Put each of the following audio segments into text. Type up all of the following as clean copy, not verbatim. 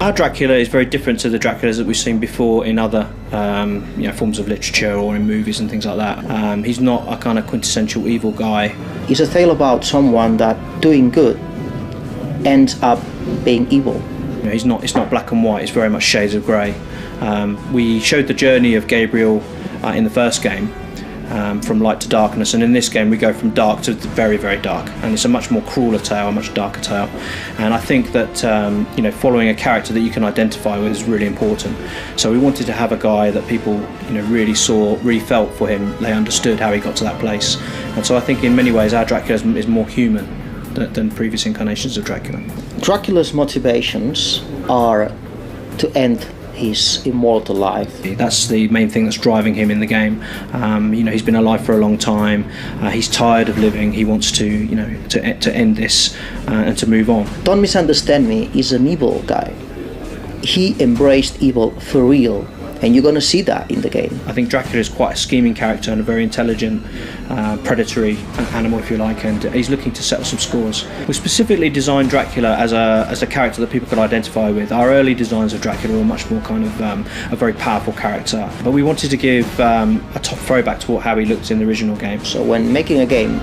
Our Dracula is very different to the Draculas that we've seen before in other forms of literature or in movies and things like that. He's not a kind of quintessential evil guy. It's a tale about someone that doing good ends up being evil. It's not black and white, it's very much shades of grey. We showed the journey of Gabriel in the first game, from light to darkness, and in this game we go from dark to very, very dark, and it's a much more crueler tale, a much darker tale. And I think that following a character that you can identify with is really important. So we wanted to have a guy that people really saw, really felt for him, they understood how he got to that place. And so I think in many ways our Dracula is more human than previous incarnations of Dracula. Dracula's motivations are to end his immortal life. That's the main thing that's driving him in the game. He's been alive for a long time. He's tired of living. He wants to end this and to move on. Don't misunderstand me. He's an evil guy. He embraced evil for real, and you're going to see that in the game. I think Dracula is quite a scheming character and a very intelligent, predatory animal, if you like, and he's looking to settle some scores. We specifically designed Dracula as a character that people could identify with. Our early designs of Dracula were much more kind of a very powerful character, but we wanted to give a top throwback to how he looked in the original game. So when making a game,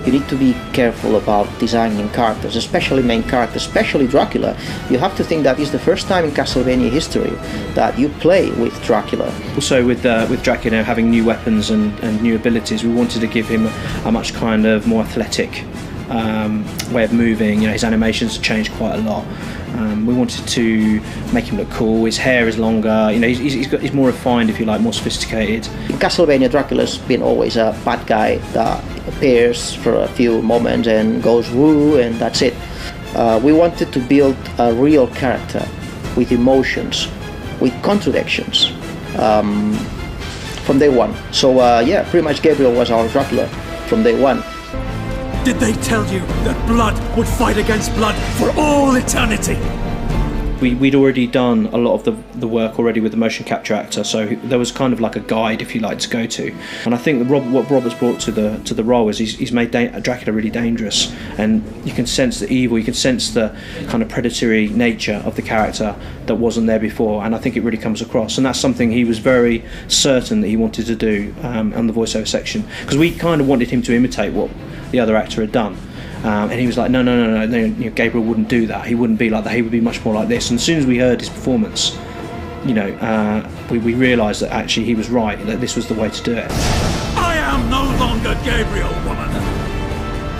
you need to be careful about designing characters, especially main characters, especially Dracula. You have to think that it's the first time in Castlevania history that you play with Dracula. Also with Dracula having new weapons and new abilities, we wanted to give him a much kind of more athletic way of moving. His animations have changed quite a lot. We wanted to make him look cool. His hair is longer. He's more refined, if you like, more sophisticated. In Castlevania, Dracula's been always a bad guy that appears for a few moments and goes woo, and that's it. We wanted to build a real character with emotions, with contradictions from day one. So pretty much Gabriel was our Dracula from day one. Did they tell you that blood would fight against blood for all eternity? We'd already done a lot of the work already with the motion capture actor, so there was kind of like a guide, if you like, to go to. And I think what Robert's brought to the role is he's made Dracula really dangerous, and you can sense the evil, you can sense the kind of predatory nature of the character that wasn't there before, and I think it really comes across. And that's something he was very certain that he wanted to do on the voiceover section, because we kind of wanted him to imitate what the other actor had done. And he was like, no, Gabriel wouldn't do that. He wouldn't be like that. He would be much more like this. And as soon as we heard his performance, we realised that actually he was right, that this was the way to do it. I am no longer Gabriel, woman.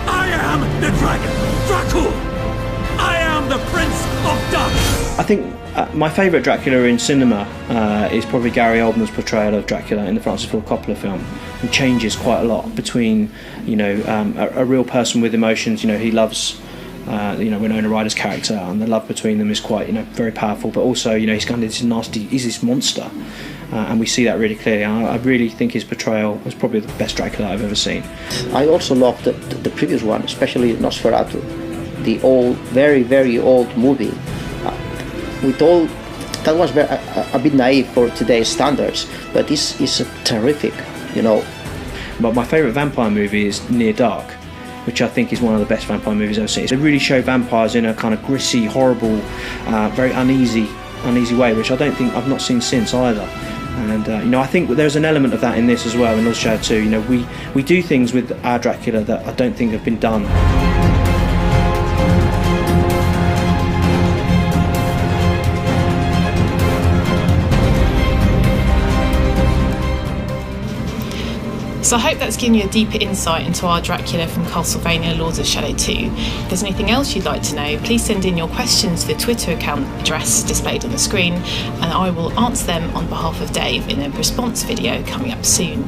I am the dragon, Dracula. I am the Prince of Darkness. I think my favourite Dracula in cinema is probably Gary Oldman's portrayal of Dracula in the Francis Ford Coppola film. It changes quite a lot between, a real person with emotions. He loves, Winona Ryder's character, and the love between them is quite, very powerful. But also, he's kind of this nasty, he's this monster, and we see that really clearly. And I really think his portrayal was probably the best Dracula I've ever seen. I also loved the previous one, especially Nosferatu, the old, very, very old movie. That was a bit naive for today's standards, but this is terrific, But my favourite vampire movie is Near Dark, which I think is one of the best vampire movies I've seen. They really show vampires in a kind of gritty, horrible, very uneasy way, which I've not seen since either. And I think there's an element of that in this as well, in Nosferatu 2. We do things with our Dracula that I don't think have been done. So I hope that's given you a deeper insight into our Dracula from Castlevania Lords of Shadow 2. If there's anything else you'd like to know, please send in your questions to the Twitter account address displayed on the screen, and I will answer them on behalf of Dave in a response video coming up soon.